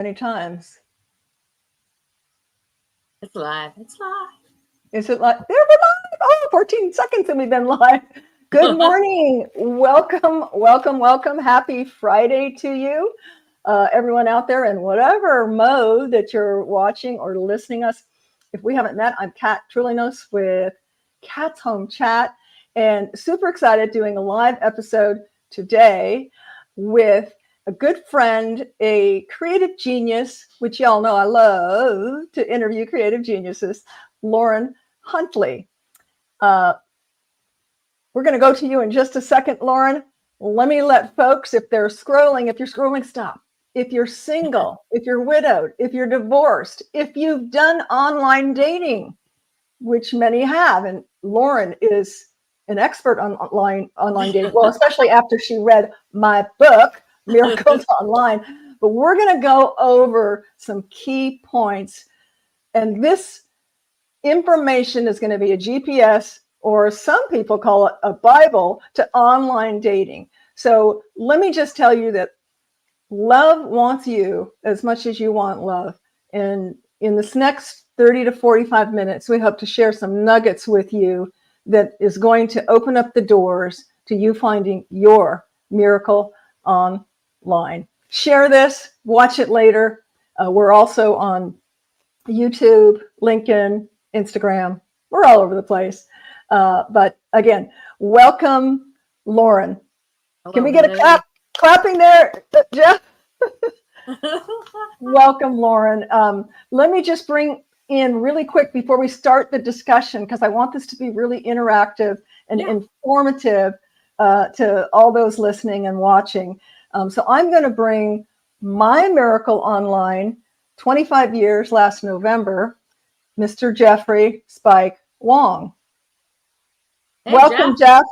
Many times. It's live. It's live. Is it live? There we're live. Oh, 14 seconds and we've been live. Good morning. Welcome. Happy Friday to you. Everyone out there in whatever mode that you're watching or listening us. If we haven't met, I'm Kat Troulinos with Cat's Home Chat, and super excited doing a live episode today with a good friend, a creative genius, which y'all know I love to interview creative geniuses, Lauren Huntley. We're going to go to you in just a second, Lauren. Let me let folks, if you're scrolling, stop. If you're single, if you're widowed, if you're divorced, if you've done online dating, which many have, and Lauren is an expert on online dating, well, especially after she read my book, Miracles Online. But we're going to go over some key points, and this information is going to be a GPS, or some people call it a Bible, to online dating. So let me just tell you that love wants you as much as you want love. And in this next 30 to 45 minutes, we hope to share some nuggets with you that is going to open up the doors to you finding your miracle online. Share this, watch it later. We're also on YouTube, LinkedIn, Instagram. We're all over the place. But again, welcome, Lauren. Hello, Can we get a clapping there, Jeff? Welcome, Lauren. Let me just bring in really quick before we start the discussion, because I want this to be really interactive and informative to all those listening and watching. So I'm going to bring my Miracle Online, 25 years last November, Mr. Jeffrey Spike Wong. Hey, welcome, Jeff.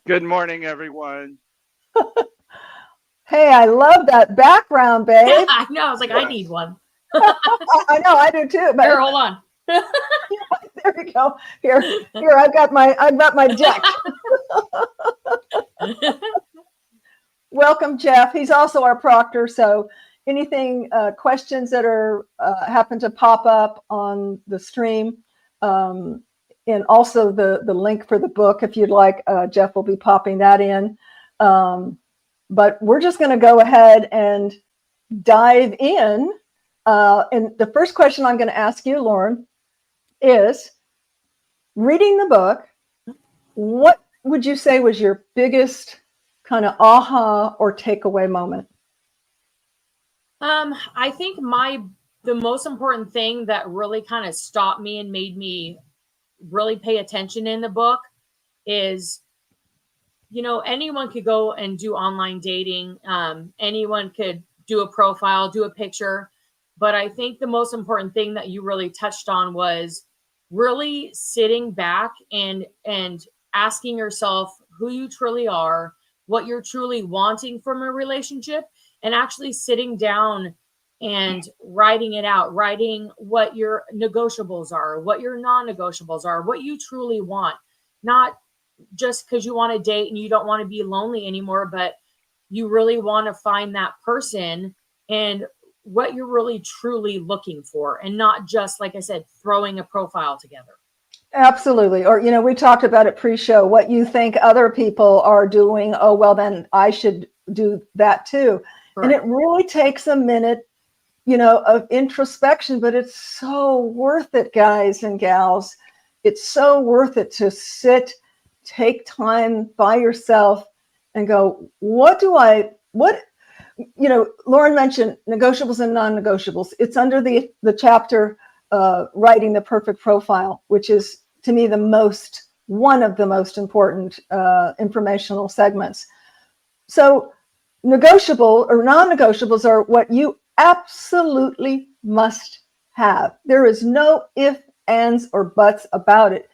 Good morning, everyone. Hey, I love that background, babe. Yeah, I know. I was like, I need one. I know, I do too. But here, hold on. There you go. Here, I've got my deck. Welcome, Jeff. He's also our proctor. So anything, questions that are happen to pop up on the stream, and also the link for the book, if you'd like, Jeff will be popping that in. But we're just going to go ahead and dive in. And the first question I'm going to ask you, Lauren, is, reading the book, what would you say was your biggest kind of aha or takeaway moment? I think the most important thing that really kind of stopped me and made me really pay attention in the book is, anyone could go and do online dating. Anyone could do a profile, do a picture. But I think the most important thing that you really touched on was really sitting back and asking yourself who you truly are, what you're truly wanting from a relationship, and actually sitting down and writing it out, writing what your negotiables are, what your non-negotiables are, what you truly want. Not just because you want to date and you don't want to be lonely anymore, but you really want to find that person and what you're really truly looking for, and not just, like I said, throwing a profile together. Absolutely. Or, we talked about it pre-show, what you think other people are doing. Oh, well, then I should do that too. Correct. And it really takes a minute, of introspection, but it's so worth it, guys and gals. It's so worth it to sit, take time by yourself and go, Lauren mentioned negotiables and non-negotiables. It's under the chapter, writing the perfect profile, which is, to me, one of the most important informational segments. So negotiable or non-negotiables are what you absolutely must have. There is no ifs, ands, or buts about it.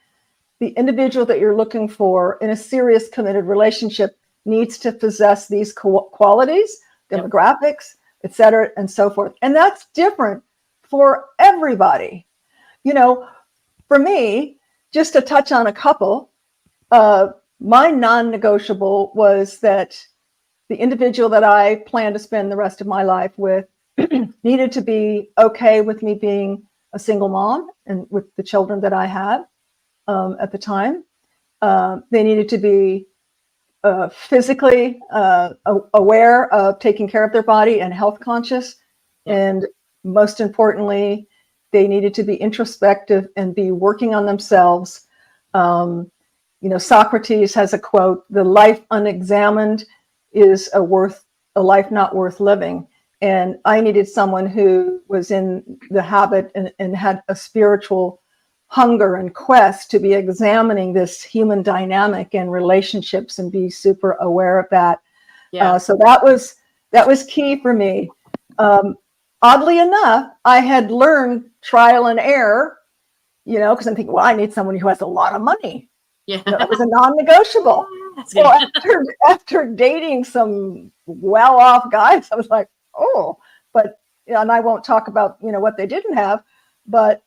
The individual that you're looking for in a serious, committed relationship needs to possess these qualities, demographics, etc., and so forth. And that's different for everybody. For me, just to touch on a couple, my non-negotiable was that the individual that I plan to spend the rest of my life with needed to be okay with me being a single mom and with the children that I had at the time. They needed to be physically aware of taking care of their body and health conscious. Yeah. And most importantly, they needed to be introspective and be working on themselves. Socrates has a quote: "The life unexamined is a life not worth living." And I needed someone who was in the habit and had a spiritual hunger and quest to be examining this human dynamic and relationships and be super aware of that. Yeah. So that was key for me. Oddly enough, I had learned trial and error, because I'm thinking, well, I need someone who has a lot of money. Yeah. That was a non-negotiable. So after dating some well-off guys, I was like, oh, but, and I won't talk about, what they didn't have, but,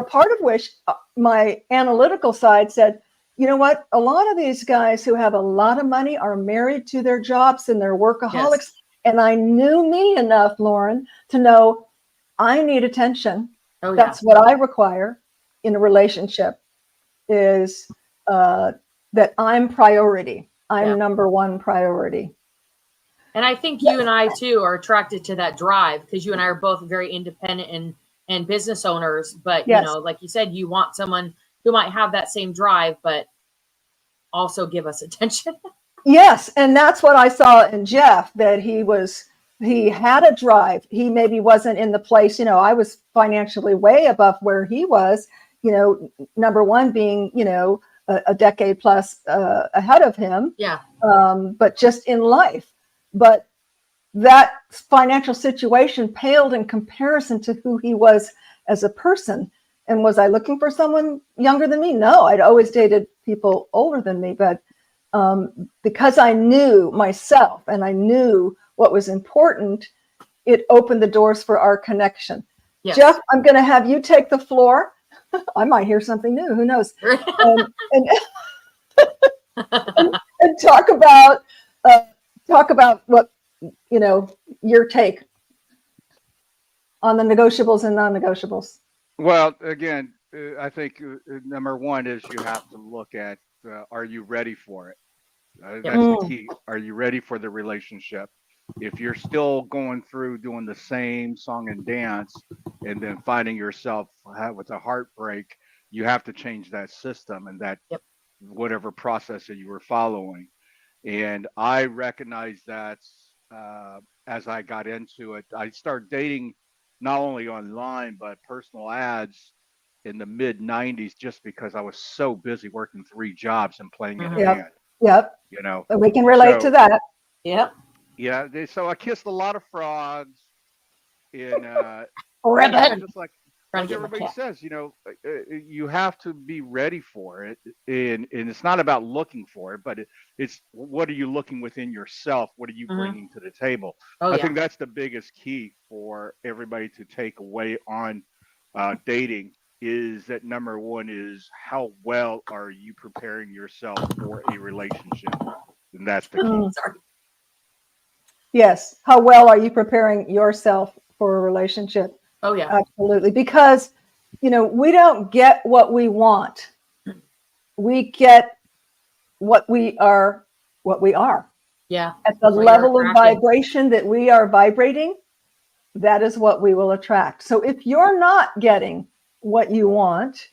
part of which my analytical side said, you know what, a lot of these guys who have a lot of money are married to their jobs and they're workaholics. Yes. And I knew me enough, Lauren, to know I need attention. Oh, yeah. That's what I require in a relationship, is that I'm priority. I'm number one priority. And I think you and I too are attracted to that drive, because you and I are both very independent and business owners. But, like you said, you want someone who might have that same drive, but also give us attention. Yes. And that's what I saw in Jeff, that he had a drive. He maybe wasn't in the place, I was financially way above where he was, number one being, a decade plus ahead of him. Yeah. But just in life. But that financial situation paled in comparison to who he was as a person. And was I looking for someone younger than me? No, I'd always dated people older than me. But because I knew myself and I knew what was important, it opened the doors for our connection. Yes. Jeff, I'm going to have you take the floor. I might hear something new. Who knows? And talk about what, your take on the negotiables and non-negotiables. Well, again, I think number one is you have to look at, are you ready for it? That's the key. Are you ready for the relationship? If you're still going through doing the same song and dance and then finding yourself with a heartbreak, you have to change that system and that whatever process that you were following. And I recognized that as I got into it. I started dating not only online, but personal ads in the mid 90s, just because I was so busy working 3 jobs and playing in a band. Yep. We can relate to that. Yep. Yeah. So I kissed a lot of frogs in just like everybody says, you have to be ready for it. And it's not about looking for it, but it's what are you looking within yourself? What are you bringing to the table? I think that's the biggest key for everybody to take away on dating, is that number one is how well are you preparing yourself for a relationship? And that's the key. Yes. How well are you preparing yourself for a relationship? Oh, yeah. Absolutely. Because, we don't get what we want. We get what we are. Yeah. At the level of vibration that we are vibrating, that is what we will attract. So if you're not getting what you want,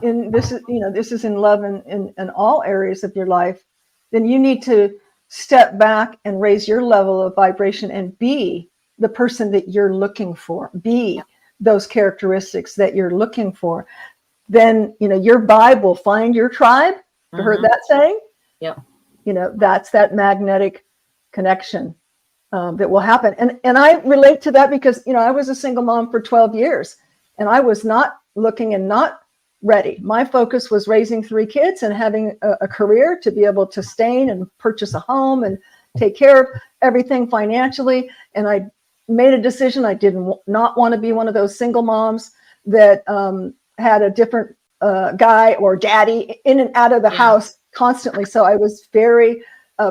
and this is in love and in all areas of your life, then you need to step back and raise your level of vibration and be the person that you're looking for. Be those characteristics that you're looking for. Then, your vibe will find your tribe. You heard that saying? Yep. That's that magnetic connection that will happen. And I relate to that because, I was a single mom for 12 years and I was not looking and not ready. My focus was raising 3 kids and having a career to be able to sustain and purchase a home and take care of everything financially. And I made a decision. I did not want to be one of those single moms that had a different guy or daddy in and out of the house constantly. So I was very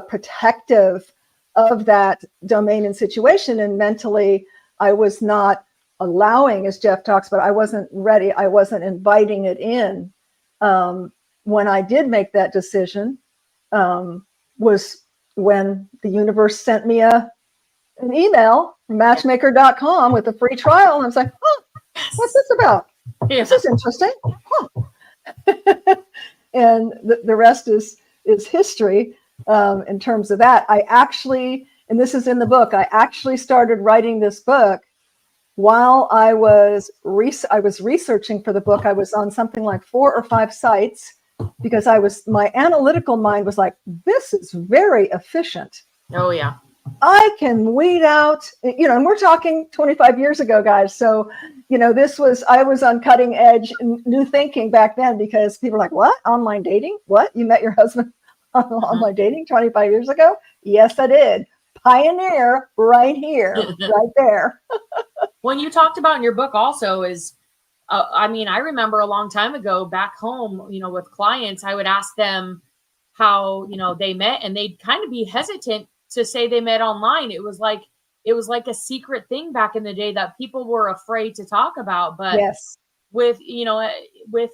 protective of that domain and situation, and mentally I was not allowing, as Jeff talks about, I wasn't ready. I wasn't inviting it in. When I did make that decision, was when the universe sent me an email from matchmaker.com with a free trial. And I was like, oh, what's this about? Yeah. This is interesting. Huh. And the rest is history in terms of that. I actually, and this is in the book, I actually started writing this book while I was researching for the book. I was on something like 4 or 5 sites because my analytical mind was like, this is very efficient. Oh yeah. I can weed out, and we're talking 25 years ago, guys. So, I was on cutting edge new thinking back then, because people were like, what? Online dating? What? You met your husband on online dating 25 years ago? Yes, I did. Pioneer right here, right there. When you talked about in your book also is, I remember a long time ago back home, with clients, I would ask them how, they met, and they'd kind of be hesitant to say they met online. It was like a secret thing back in the day that people were afraid to talk about. But yes, with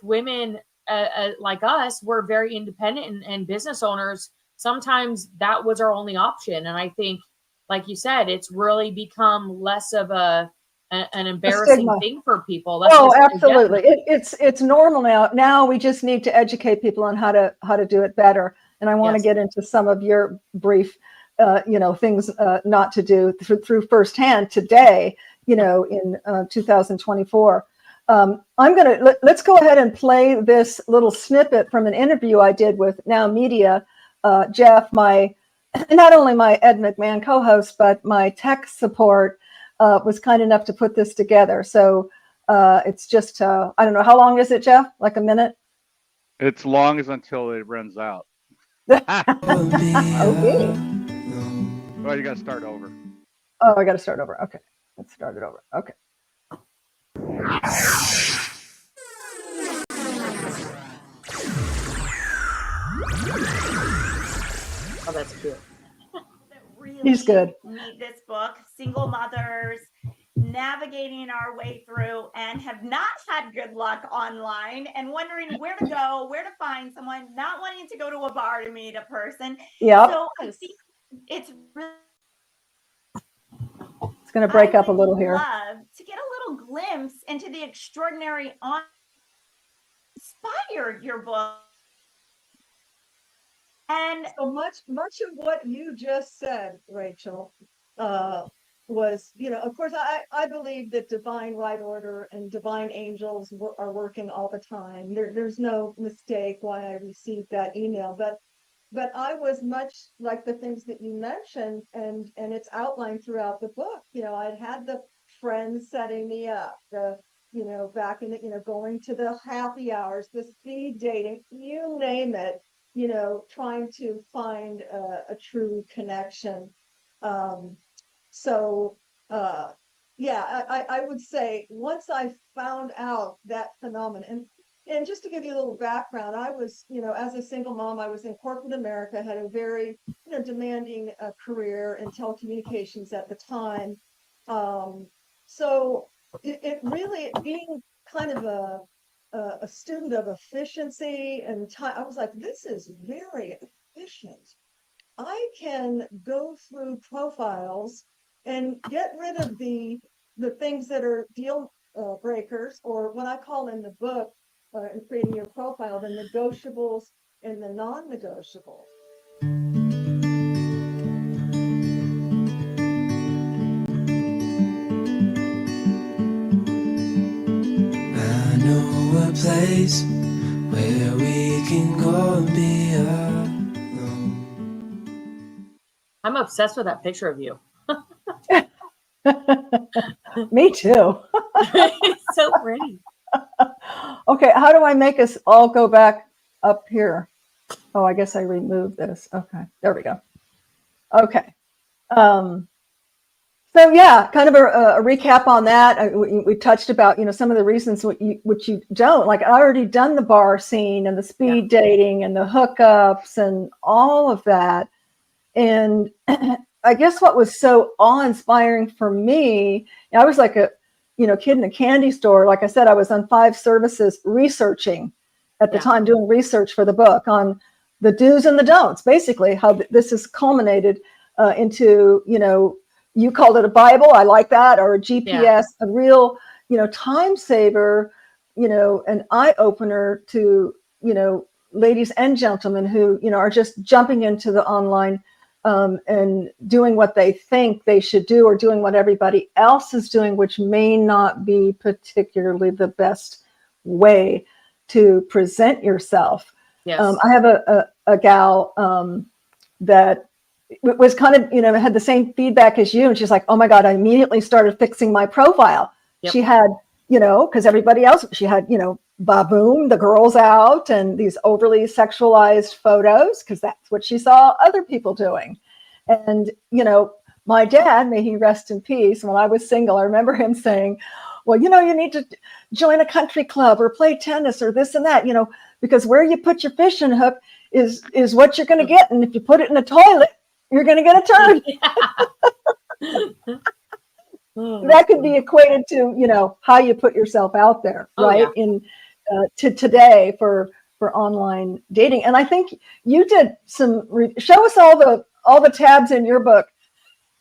women like us, we're very independent and business owners. Sometimes that was our only option. And I think, like you said, it's really become less of an embarrassing thing for people. Absolutely. It's normal now. Now we just need to educate people on how to do it better. And I want to get into some of your brief things not to do through firsthand today, in 2024. Let's go ahead and play this little snippet from an interview I did with Now Media. Jeff, not only my Ed McMahon co-host, but my tech support was kind enough to put this together. So it's just, I don't know, how long is it, Jeff? Like a minute? It's long as until it runs out. Okay. Well, you got to start over. Oh, I got to start over. Okay. Let's start it over. Okay. Oh, that's cute. Really He's good. Need this book, single mothers navigating our way through and have not had good luck online and wondering where to go, where to find someone, not wanting to go to a bar to meet a person. Yeah. So I think it's really, it's going to break up a little here. Love to get a little glimpse into the extraordinary inspired your book. And so much of what you just said, Rachel, was, of course, I believe that divine right order and divine angels are working all the time. There's no mistake why I received that email, but I was much like the things that you mentioned, and it's outlined throughout the book. I'd had the friends setting me up, back in the, going to the happy hours, the speed dating, you name it, trying to find a true connection. I would say once I found out that phenomenon, and just to give you a little background, I was, as a single mom, I was in corporate America, had a very, demanding career in telecommunications at the time. So it really, being kind of a student of efficiency and time, I was like, this is very efficient. I can go through profiles and get rid of the things that are deal breakers, or what I call in the book, in creating your profile, the negotiables and the non-negotiables. I know a place where we can go and be alone. I'm obsessed with that picture of you. Me too. It's so pretty. Okay, how do I make us all go back up here? Oh, I guess I removed this. Okay, there we go. Okay. So yeah, kind of a recap on that. We touched about, some of the reasons which you don't like. I already done the bar scene and the speed dating and the hookups and all of that. And I guess what was so awe-inspiring for me I was like a, kid in a candy store. Like I said, I was on 5 services researching at the time, doing research for the book on the do's and the don'ts, basically how this is culminated into, you called it a Bible. I like that. Or a GPS, a real, time saver, an eye opener to, ladies and gentlemen who, are just jumping into the online and doing what they think they should do, or doing what everybody else is doing, which may not be particularly the best way to present yourself. Yes. I have a gal that was kind of, had the same feedback as you. And she's like, oh my God, I immediately started fixing my profile. She had, because everybody else, she had, baboom, the girls out, and these overly sexualized photos, because that's what she saw other people doing. And, my dad, may he rest in peace, when I was single, I remember him saying, well, you need to join a country club or play tennis or this and that, because where you put your fishing hook is what you're going to get. And if you put it in the toilet, you're going to get a turn. That could be equated to, how you put yourself out there, right? In to today for online dating. And I think you did show us all the tabs in your book.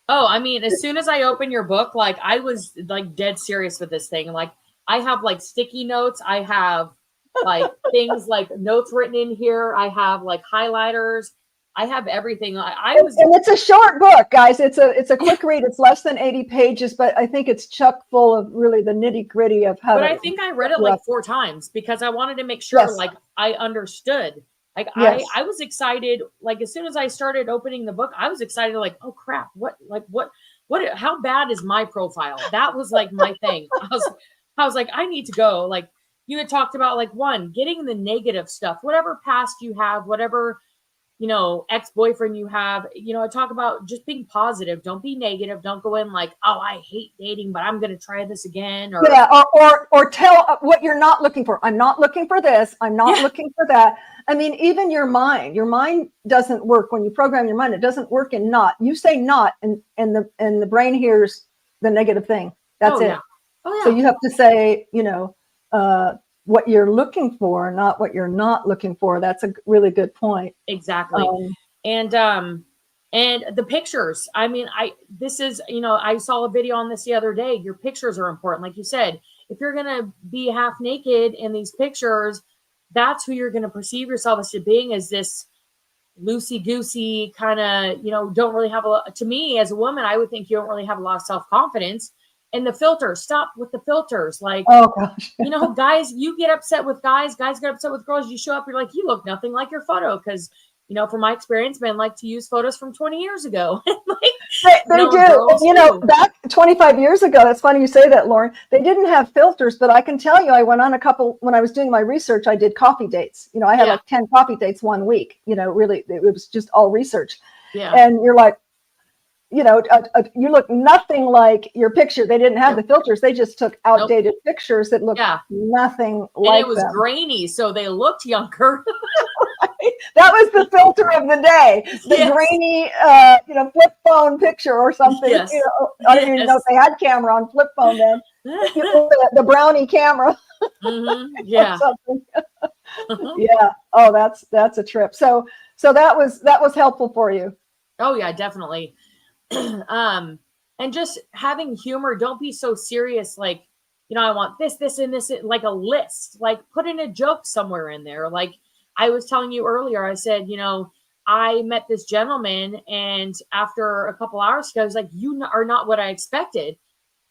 Oh, I mean, as soon as I opened your book, like I was like dead serious with this thing. Like I have like sticky notes. I have like things like notes written in here. I have like highlighters. I have everything. And it's a short book, guys. It's a quick read. It's less than 80 pages, but I think it's chock full of really the nitty gritty of how. But I think I read it like 4 times because I wanted to make sure like I understood. Like I was excited. Like as soon as I started opening the book, I was excited. Like, oh crap! What? How bad is my profile? That was like my thing. I was like, I need to go. Like you had talked about, like getting the negative stuff, whatever past you have, whatever ex-boyfriend you have, I talk about just being positive. Don't be negative. Don't go in like, oh, I hate dating, but I'm going to try this again. Or tell what you're not looking for. I'm not looking for this. I'm not looking for that. I mean, even your mind doesn't work when you program your mind. It doesn't work in not. You say not, and the brain hears the negative thing. That's it. Oh, yeah. So you have to say, what you're looking for, not what you're not looking for. That's a really good point. Exactly. And the pictures, I mean, I saw a video on this the other day. Your pictures are important. Like you said, if you're going to be half naked in these pictures, that's who you're going to perceive yourself as to being, as this loosey goosey kind of, don't really have to me as a woman, I would think you don't really have a lot of self-confidence. And the filters, stop with the filters. Like, oh gosh, guys, you get upset with guys get upset with girls. You show up, you're like, you look nothing like your photo. Cause from my experience, men like to use photos from 20 years ago. They do. Back 25 years ago, that's funny you say that, Lauren, they didn't have filters, but I can tell you, I went on a couple, when I was doing my research, I did coffee dates. I had like 10 coffee dates one week, really, it was just all research. Yeah. And you're like, you look nothing like your picture. They didn't have the filters. They just took outdated pictures that looked nothing like it was them. Grainy, so they looked younger. That was the filter of the day. The grainy, flip phone picture or something. Yes. I don't even know if they had camera on flip phone then. The brownie camera. Mm-hmm. Yeah. Yeah. Oh, that's a trip. So that was helpful for you. Oh yeah, definitely. And just having humor. Don't be so serious. Like, I want this, and this, like a list, like put in a joke somewhere in there. Like I was telling you earlier, I said, I met this gentleman, and after a couple hours ago, I was like, you are not what I expected.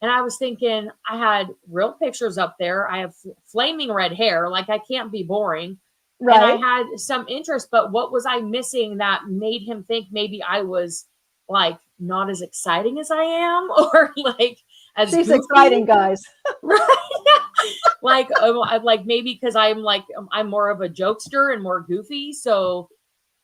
And I was thinking, I had real pictures up there. I have flaming red hair. Like I can't be boring. Right. And I had some interest, but what was I missing that made him think maybe I was like not as exciting as I am, or like as she's goofy? Exciting, guys. Right? like maybe because I'm more of a jokester and more goofy. So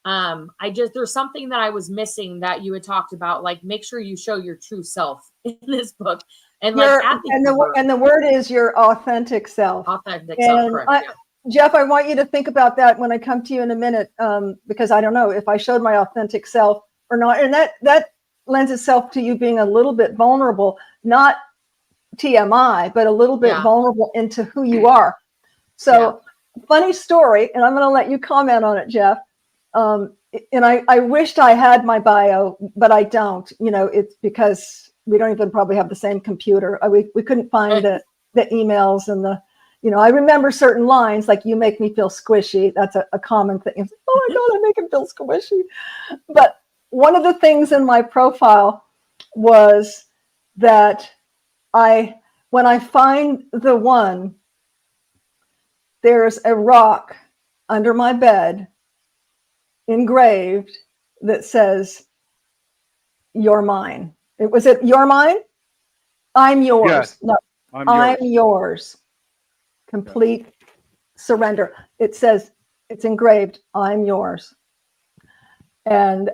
there's something that I was missing that you had talked about. Like make sure you show your true self in this book, and the word is your authentic self. Authentic self, correct. Jeff, I want you to think about that when I come to you in a minute, because I don't know if I showed my authentic self or not. And that lends itself to you being a little bit vulnerable, not TMI, but a little bit Yeah. vulnerable into who you are. So funny story, and I'm going to let you comment on it, Jeff. And I wished I had my bio, but I don't. You know, it's because we don't even probably have the same computer. We couldn't find the emails and the, you know, I remember certain lines like, "You make me feel squishy." That's a common thing. It's like, oh my God, I make him feel squishy. But one of the things in my profile was that when I find the one, there's a rock under my bed engraved that says, "You're mine." Was it "You're mine"? I'm yours. Yes, No, I'm yours. Complete surrender. It says, it's engraved, "I'm yours." And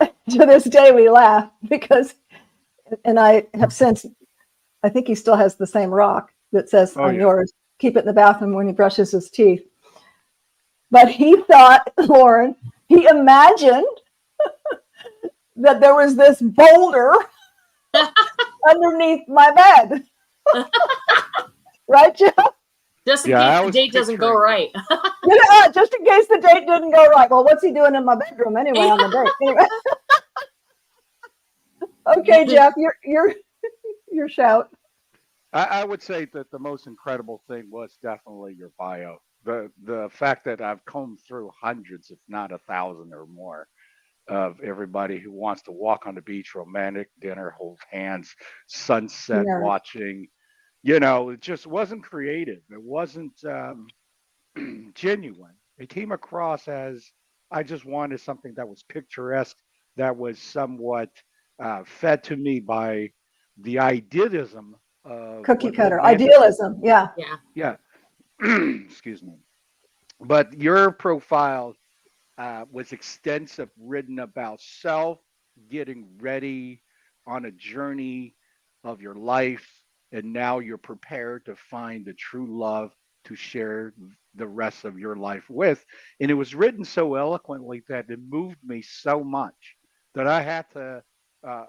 to this day we laugh because, and I have since, I think he still has the same rock that says, "I'm yours." Keep it in the bathroom when he brushes his teeth. But he thought, Lauren, he imagined that there was this boulder underneath my bed. Right, Jeff? Just in case the date doesn't go right. Just in case the date didn't go right. Well, what's he doing in my bedroom anyway on the date? Anyway. Okay, Jeff, your shout. I would say that the most incredible thing was definitely your bio. The fact that I've combed through hundreds, if not 1,000 or more, of everybody who wants to walk on the beach, romantic dinner, hold hands, sunset watching. You know, it just wasn't creative. It wasn't genuine. It came across as I just wanted something that was picturesque, that was somewhat fed to me by the idealism of Cookie what cutter romantic. idealism. Yeah. Yeah. Excuse me. But your profile was extensive, written about self, getting ready on a journey of your life, and now you're prepared to find the true love to share the rest of your life with. And it was written so eloquently that it moved me so much that I had to uh,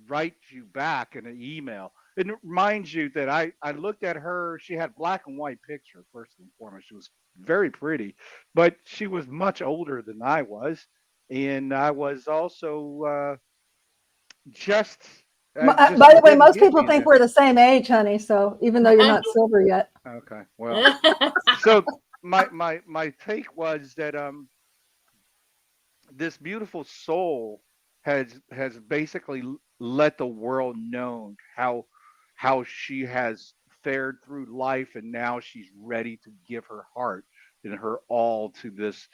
write you back in an email. It reminds you that I looked at her. She had black and white picture, first and foremost. She was very pretty, but she was much older than I was. And I was also just, By the way, didn't most get people me think there. we're the same age, honey. So even though you're not silver yet. Okay. Well, so my take was that this beautiful soul has basically let the world know how she has fared through life, and now she's ready to give her heart and her all to this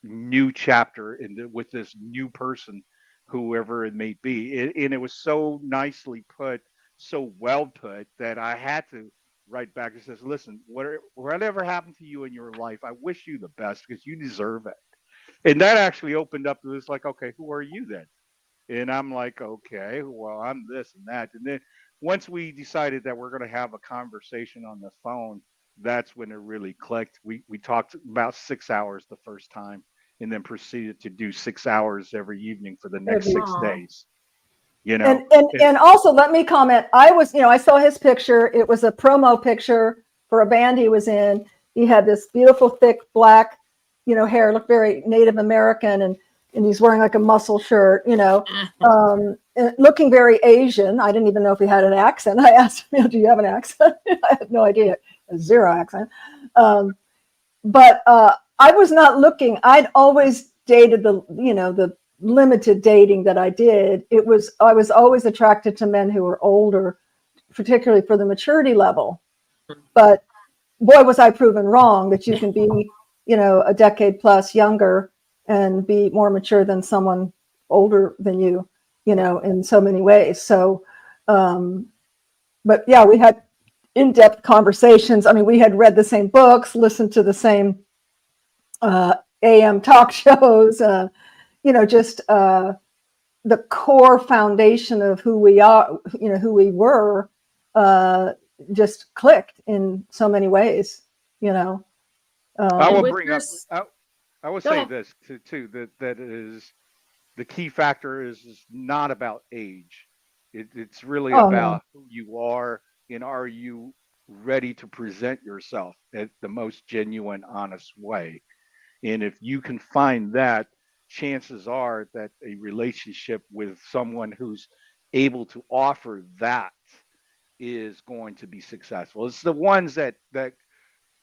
new chapter with this new person, whoever it may be. And it was so nicely put, so well put, that I had to write back and says, "Listen, whatever happened to you in your life, I wish you the best because you deserve it." And that actually opened up to this, like, okay, who are you then? And I'm like, okay, well, I'm this and that. And then once we decided that we're going to have a conversation on the phone, that's when it really clicked. We talked about 6 hours the first time, and then proceeded to do 6 hours every evening for the next 6 days. You know, and also let me comment. I saw his picture. It was a promo picture for a band he was in. He had this beautiful, thick, black, hair, looked very Native American, and he's wearing like a muscle shirt, looking very Asian. I didn't even know if he had an accent. I asked him, "Do you have an accent?" I had no idea. Zero accent. But I was not looking. I'd always dated the limited dating that I did. I was always attracted to men who were older, particularly for the maturity level. But boy, was I proven wrong that you can be, a decade plus younger and be more mature than someone older than you, in so many ways. So, but yeah, we had in-depth conversations. I mean, we had read the same books, listened to the same AM talk shows, just the core foundation of who we are, who we were, just clicked in so many ways, I will bring up, I will say ahead. this too, that is the key factor is not about age. It's really about who you are and are you ready to present yourself at the most genuine, honest way? And if you can find that, chances are that a relationship with someone who's able to offer that is going to be successful. It's the ones that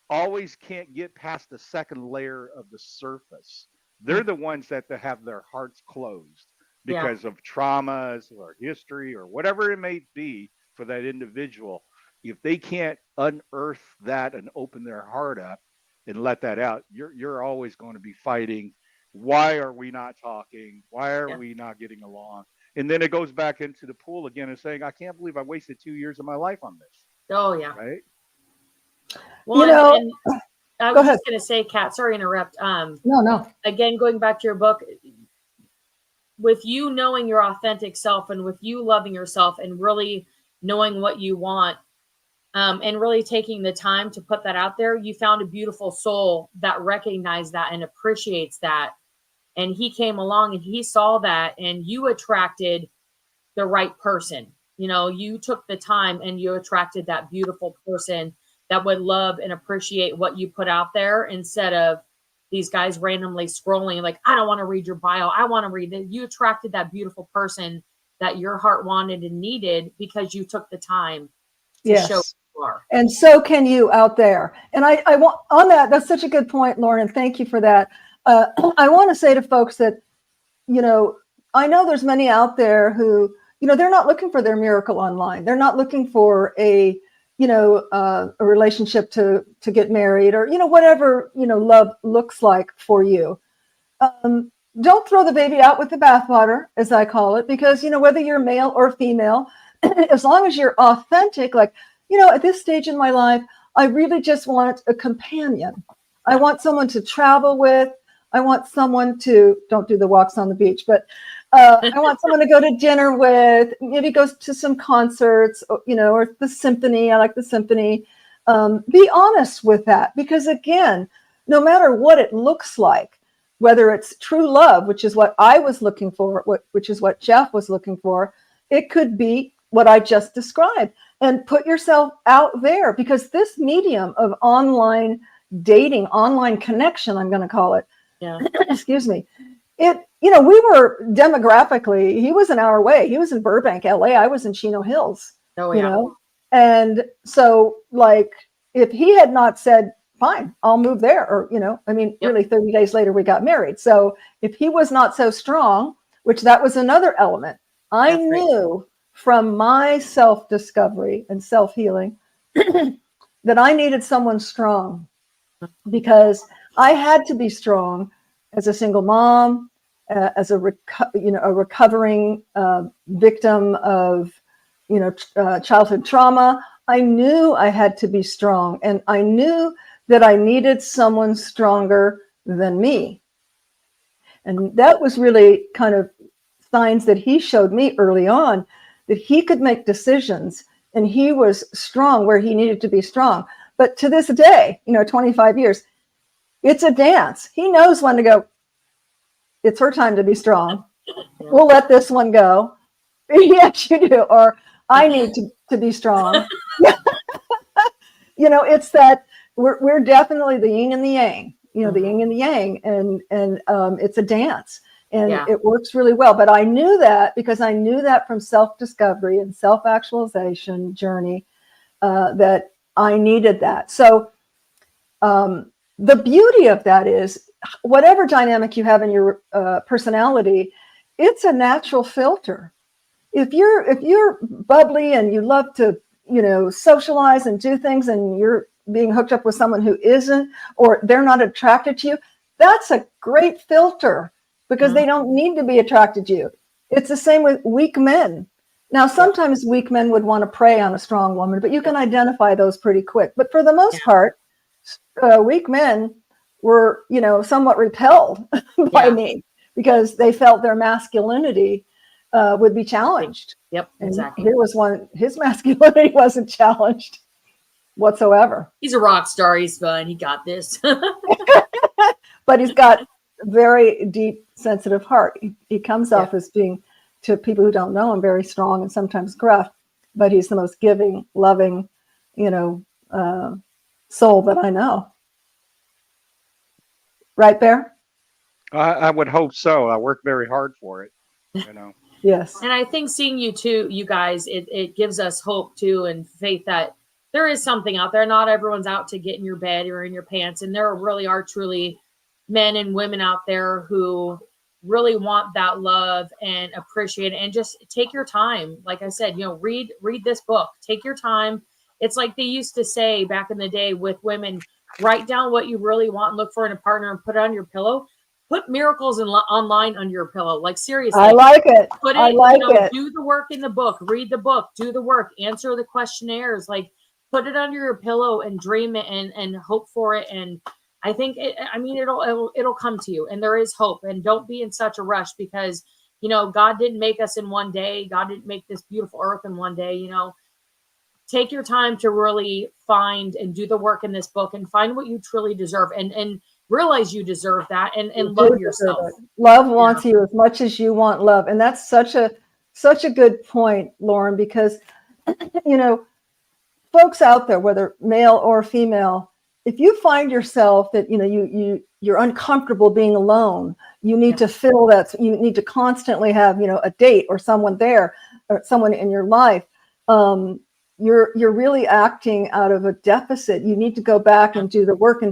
always can't get past the second layer of the surface. They're the ones that have their hearts closed Yeah. because of traumas or history or whatever it may be for that individual. If they can't unearth that and open their heart up and let that out, you're always going to be fighting. Why are we not talking? Why are we not getting along? And then it goes back into the pool again and saying, I can't believe I wasted 2 years of my life on this. Oh yeah. Right. Well, You know, and I go was ahead. just going to say, Kat, sorry to interrupt. No. Again, going back to your book, with you knowing your authentic self and with you loving yourself and really knowing what you want, and really taking the time to put that out there, you found a beautiful soul that recognized that and appreciates that. And he came along and he saw that, and you attracted the right person. You know, you took the time and you attracted that beautiful person that would love and appreciate what you put out there, instead of these guys randomly scrolling like, I don't want to read your bio. I want to read it. You attracted that beautiful person that your heart wanted and needed because you took the time to show who you are. And so can you out there. And I want on that, that's such a good point, Lauren, and thank you for that. I want to say to folks that, you know, I know there's many out there who, you know, they're not looking for their miracle online. They're not looking for a, you know, a relationship to get married, or, you know, whatever, you know, love looks like for you. Don't throw the baby out with the bathwater, as I call it, because, you know, whether you're male or female, as long as you're authentic, like, you know, at this stage in my life, I really just want a companion. I want someone to travel with. I want someone to, don't do the walks on the beach, but I want someone to go to dinner with, maybe go to some concerts, you know, or the symphony. I like the symphony. Be honest with that, because again, no matter what it looks like, whether it's true love, which is what I was looking for, which is what Jeff was looking for, it could be what I just described. And put yourself out there, because this medium of online dating, online connection, I'm going to call it, excuse me, it, you know, we were demographically, he was an hour away. He was in Burbank, LA. I was in Chino Hills, you know? And so, like, if he had not said, fine, I'll move there, or, you know, I mean, really 30 days later, we got married. So if he was not so strong, which that was another element, I knew from my self-discovery and self-healing that I needed someone strong, because I had to be strong as a single mom, as a recovering victim of, you know, childhood trauma. I knew I had to be strong, and I knew that I needed someone stronger than me. And that was really kind of signs that he showed me early on, that he could make decisions and he was strong where he needed to be strong. But to this day, you know, 25 years, it's a dance. He knows when to go, it's her time to be strong. We'll let this one go. Yes, you do. Or I need to be strong. You know, it's that we're definitely the yin and the yang, you know, the yin and the yang, and it's a dance. And it works really well. But I knew that because I knew that from self-discovery and self-actualization journey, that I needed that. So the beauty of that is, whatever dynamic you have in your personality, it's a natural filter. If you're bubbly and you love to, you know, socialize and do things, and you're being hooked up with someone who isn't, or they're not attracted to you, that's a great filter, because they don't need to be attracted to you. It's the same with weak men. Now, sometimes weak men would want to prey on a strong woman, but you can identify those pretty quick. But for the most part, weak men were, you know, somewhat repelled by me, because they felt their masculinity would be challenged. Yep, exactly. And here was one, his masculinity wasn't challenged whatsoever. He's a rock star. He's fun. He got this. But he's got very deep, sensitive heart. He comes off as being, to people who don't know him, very strong and sometimes gruff. but he's the most giving, loving, soul that I know. Right, Bear? I would hope so. I work very hard for it, Yes. And I think seeing you two, you guys, it gives us hope too and faith that there is something out there. Not everyone's out to get in your bed or in your pants. And there really are truly men and women out there who really want that love and appreciate it. And just take your time. Like I said, read this book. Take your time. It's like they used to say back in the day with women, write down what you really want and look for in a partner and put it on your pillow. Put miracles online on your pillow. Like seriously. I like it. Put it, I like it. Do the work in the book, read the book, do the work, answer the questionnaires, like put it under your pillow and dream it and hope for it. And I think it'll come to you, and there is hope. And don't be in such a rush because, God didn't make us in one day. God didn't make this beautiful earth in one day. Take your time to really find and do the work in this book and find what you truly deserve and realize you deserve that and love yourself. Love wants you as much as you want love. And that's such a good point, Lauren, because, folks out there, whether male or female, if you find yourself that, you're uncomfortable being alone, you need to fill that. You need to constantly have, a date or someone there or someone in your life. You're really acting out of a deficit. You need to go back and do the work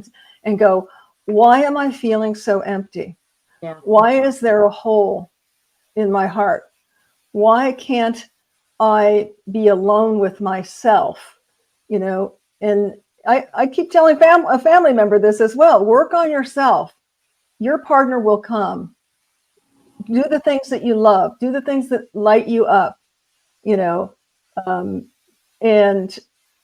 and go, why am I feeling so empty? Yeah. Why is there a hole in my heart? Why can't I be alone with myself? And I keep telling a family member this as well. Work on yourself. Your partner will come. Do the things that you love. Do the things that light you up. And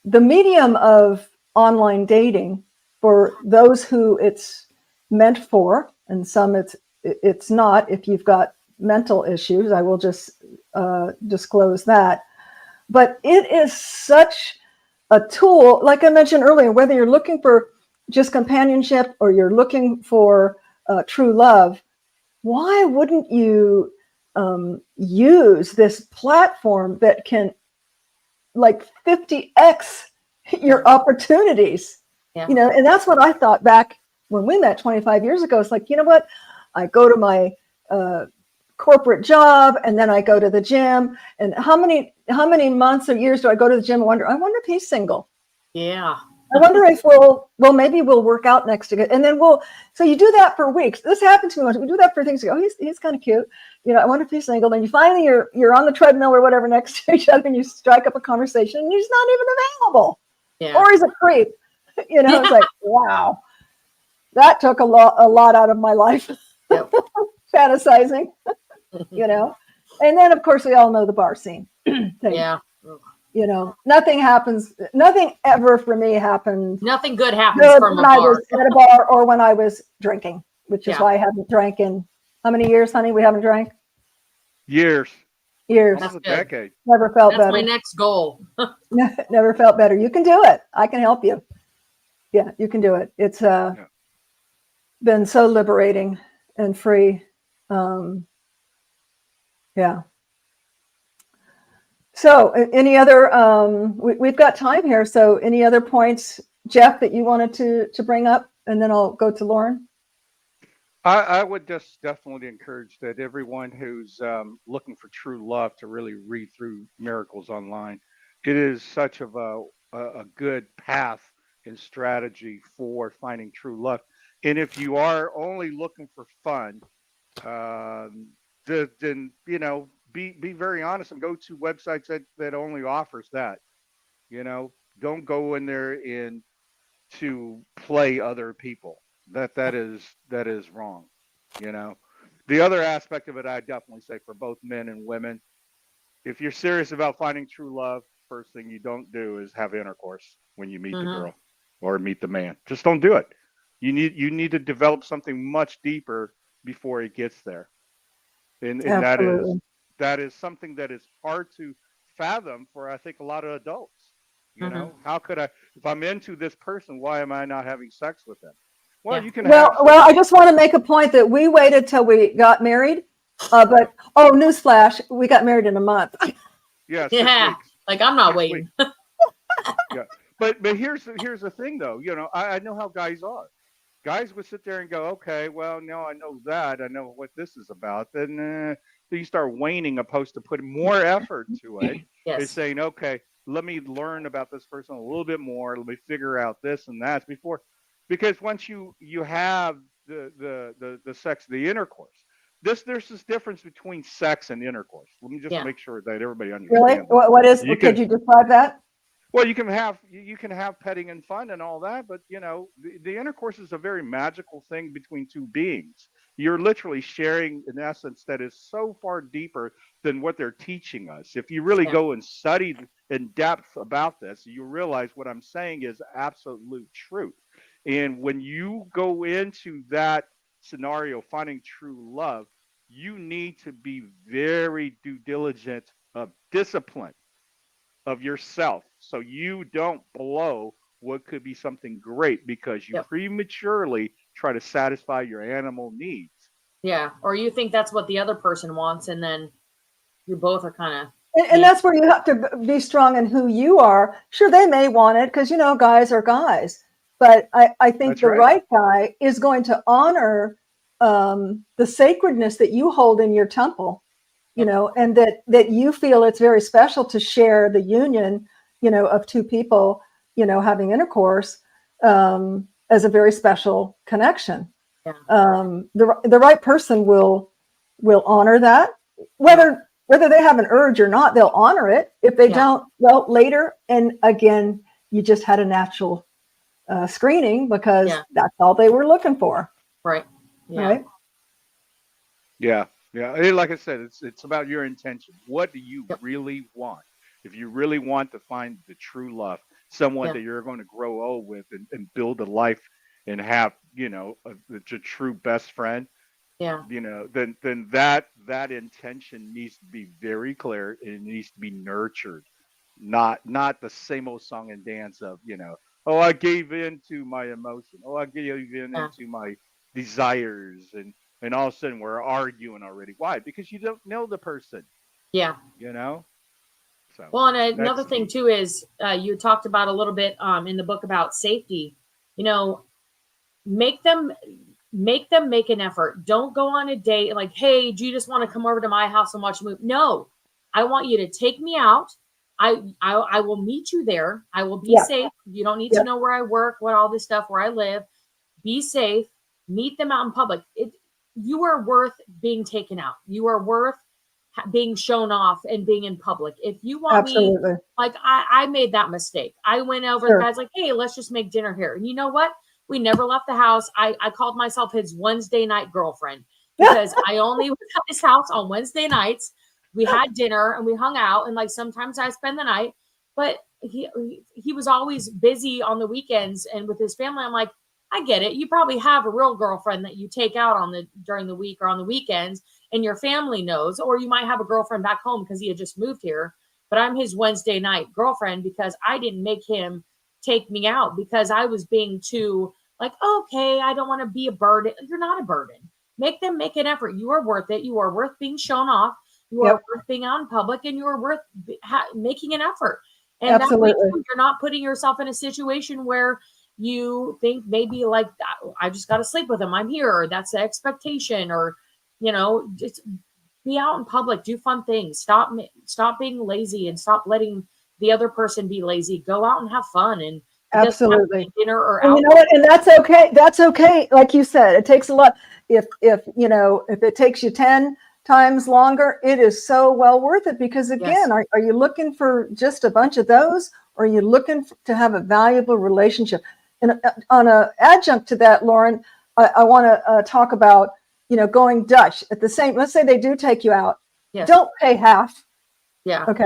the medium of online dating, for those who it's meant for, and some it's not. If you've got mental issues, I will just disclose that. But it is such a tool, like I mentioned earlier, whether you're looking for just companionship or you're looking for true love, why wouldn't you use this platform that can like 50x your opportunities? Yeah. And that's what I thought back when we met 25 years ago. It's like, you know what? I go to my corporate job and then I go to the gym. And how many months or years do I go to the gym and I wonder if he's single. Yeah. I wonder if maybe we'll work out next to it. And then so you do that for weeks. This happened to me once. We do that for things. He's kind of cute. I wonder if he's single. Then you finally, you're on the treadmill or whatever next to each other and you strike up a conversation and he's not even available. Yeah. Or he's a creep. It's like, wow, that took a lot out of my life. Yep. Fantasizing, and then of course we all know the bar scene thing. Yeah. Nothing ever for me happened. Nothing good happens from a I bar. was at a bar or when I was drinking, which is why I haven't drank in how many years, honey? We haven't drank? Years. That's a good. decade. Never felt That's better. my next goal. Never felt better. You can do it. I can help you. Yeah, you can do it. It's been so liberating and free. Yeah. So any other, we've got time here. So any other points, Jeff, that you wanted to bring up? And then I'll go to Lauren. I would just definitely encourage that everyone who's looking for true love to really read through Miracles Online. It is such of a good path and strategy for finding true love. And if you are only looking for fun, then be very honest and go to websites that only offers that. Don't go in there to play other people. That is wrong. The other aspect of it, I definitely say for both men and women, if you're serious about finding true love, first thing you don't do is have intercourse when you meet the girl or meet the man. Just don't do it. You need to develop something much deeper before it gets there. And that is something that is hard to fathom for, I think, a lot of adults. How could if I'm into this person, why am I not having sex with them? Well, you can. Well, I just want to make a point that we waited till we got married, but newsflash, we got married in a month. Yeah. 6 Yeah. weeks. Like, I'm not waiting. Yeah. But here's the thing though, I know how guys are. Guys would sit there and go, okay, well, no, I know that. I know what this is about. Then you start waning opposed to putting more effort to it. Yes. It's saying, okay, let me learn about this person a little bit more. Let me figure out this and that because once you have the sex, the intercourse, there's this difference between sex and intercourse. Let me just make sure that everybody understands. Really? Could you describe that? Well, you can have petting and fun and all that, but the intercourse is a very magical thing between two beings. You're literally sharing an essence that is so far deeper than what they're teaching us. If you really go and study in depth about this, you realize what I'm saying is absolute truth. And when you go into that scenario, finding true love, you need to be very due diligent of discipline of yourself so you don't blow what could be something great because you prematurely try to satisfy your animal needs. Yeah. Or you think that's what the other person wants, and then you both are kind of. And that's where you have to be strong in who you are. Sure, they may want it because, guys are guys. But I think the right guy is going to honor the sacredness that you hold in your temple. And that you feel it's very special to share the union, of two people, having intercourse as a very special connection. Yeah. The right person will honor that, whether they have an urge or not, they'll honor it. If they don't, well, later. And again, you just had a natural screening because that's all they were looking for. Right. Yeah. Right. Yeah. Yeah, like I said, it's about your intention. What do you really want? If you really want to find the true love, someone that you're going to grow old with and build a life and have, a true best friend, then that intention needs to be very clear and it needs to be nurtured, not the same old song and dance of, oh, I gave in to my emotion. Oh, I gave in into my desires and all of a sudden we're arguing already. Why? Because you don't know the person. Yeah. So, well, and another thing too is you talked about a little bit in the book about safety. Make them make an effort. Don't go on a date like, hey, do you just want to come over to my house and watch a movie? No, I want you to take me out. I will meet you there. I will be safe. You don't need to know where I work, what all this stuff, where I live. Be safe. Meet them out in public. You are worth being taken out. You are worth being shown off and being in public. If you want me, like I made that mistake. I went over, the guy's like, hey, let's just make dinner here. And you know what? We never left the house. I called myself his Wednesday night girlfriend because I only was at his house on Wednesday nights. We had dinner and we hung out, and like sometimes I spend the night, but he was always busy on the weekends and with his family. I'm like, I get it. You probably have a real girlfriend that you take out during the week or on the weekends, and your family knows, or you might have a girlfriend back home because he had just moved here. But I'm his Wednesday night girlfriend because I didn't make him take me out because I was being too like, okay, I don't want to be a burden. You're not a burden. Make them make an effort. You are worth it. You are worth being shown off. You are worth being out in public, and you are worth making an effort. And that way too, you're not putting yourself in a situation where you think maybe like, I just got to sleep with him. I'm here. Or that's the expectation. Or, just be out in public, do fun things. Stop being lazy and stop letting the other person be lazy. Go out and have fun. And absolutely dinner or out. You know what? And that's okay. That's okay. Like you said, it takes a lot. If it takes you 10 times longer, it is so well worth it because again, are you looking for just a bunch of those, or are you looking to have a valuable relationship? And on an adjunct to that, Lauren, I want to talk about, going Dutch at the same, let's say they do take you out. Yes. Don't pay half. Yeah. Okay.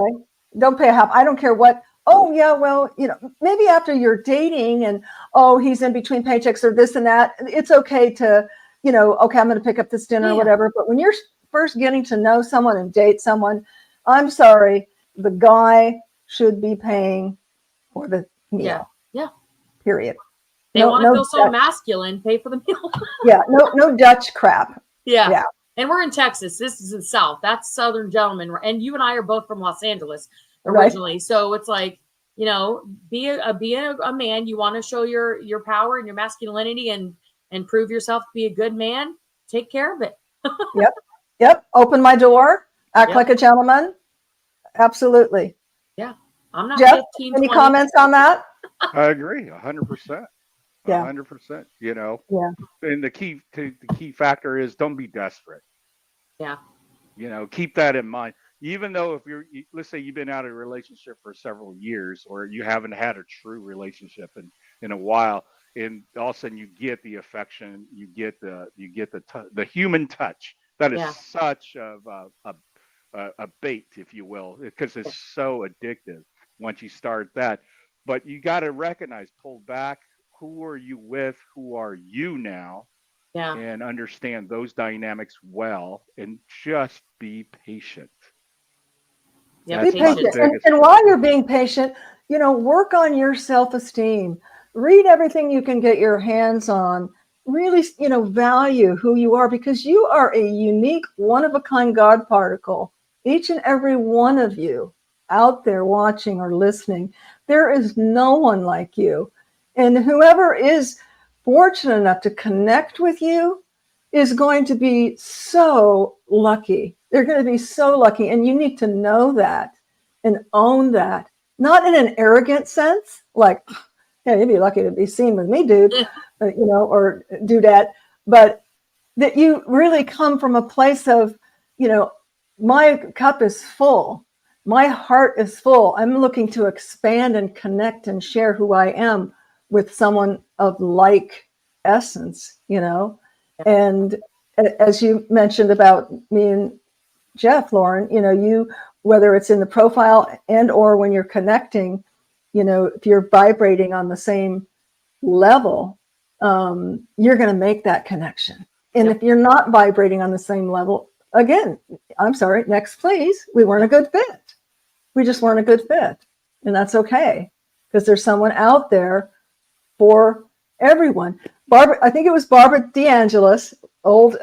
Don't pay half. I don't care what. Oh yeah. Well, maybe after you're dating and, he's in between paychecks or this and that, it's okay to, okay, I'm going to pick up this dinner or whatever. But when you're first getting to know someone and date someone, I'm sorry, the guy should be paying for the meal. Yeah. Period. They want to feel so masculine, pay for the meal. No Dutch crap. Yeah. And we're in Texas. This is the South. That's Southern gentlemen. And you and I are both from Los Angeles. originally. So it's like, you know, be a man. You want to show your power and your masculinity and prove yourself to be a good man. Take care of it. Yep. Open my door. Act like a gentleman. Absolutely. Yeah. I'm not Jeff, 15, any 20. comments on that? I agree 100%. Yeah. 100%. You know, Yeah. and the key factor is don't be desperate. Yeah. You know, keep that in mind. Even though if let's say you've been out of a relationship for several years, or you haven't had a true relationship in a while, and all of a sudden you get the affection, you get the human touch. That is such a bait, if you will, because it's so addictive once you start that. But you got to recognize, pull back. Who are you with? Who are you now? Yeah. And understand those dynamics well, and just be patient. Yeah, Be patient. And while you're being patient, you know, work on your self-esteem. Read everything you can get your hands on. Really, you know, value who you are, because you are a unique, one-of-a-kind God particle. Each and every one of you out there watching or listening, there is no one like you. And whoever is fortunate enough to connect with you is going to be so lucky. They're going to be so lucky. And you need to know that and own that, not in an arrogant sense, like, yeah, you'd be lucky to be seen with me, dude, you know, or dudette, but that you really come from a place of, you know, my cup is full. My heart is full. I'm looking to expand and connect and share who I am with someone of like essence, you know. And as you mentioned about me and Jeff, Lauren, you know, you, whether it's in the profile and or when you're connecting, you know, if you're vibrating on the same level, you're going to make that connection. And if you're not vibrating on the same level, again, I'm sorry, next please, we weren't a good fit. We just weren't a good fit. And that's okay, because there's someone out there for everyone. Barbara, I think it was Barbara DeAngelis, old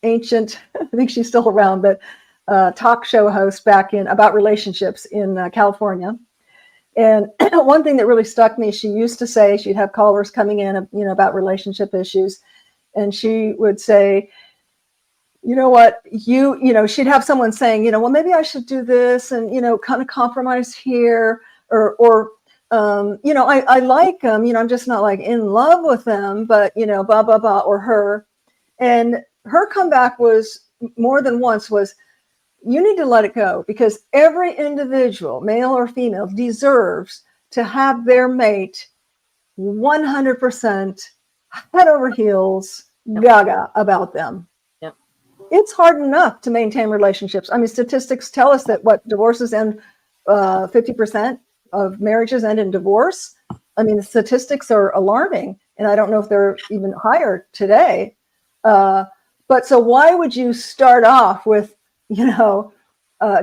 ancient, I think she's still around, but talk show host back in about relationships in California. And one thing that really stuck me, she used to say, she'd have callers coming in, you know, about relationship issues. And she would say, you know what, you know, she'd have someone saying, you know, well, maybe I should do this and, you know, kind of compromise here, or you know, I like them, you know, I'm just not like in love with them, but, you know, blah, blah, blah, or her. And her comeback was more than once was, you need to let it go, because every individual, male or female, deserves to have their mate 100% head over heels, gaga about them. Yep. It's hard enough to maintain relationships. I mean, statistics tell us that divorces end 50% of marriages end in divorce. I mean, the statistics are alarming, and I don't know if they're even higher today. But so why would you start off with, you know,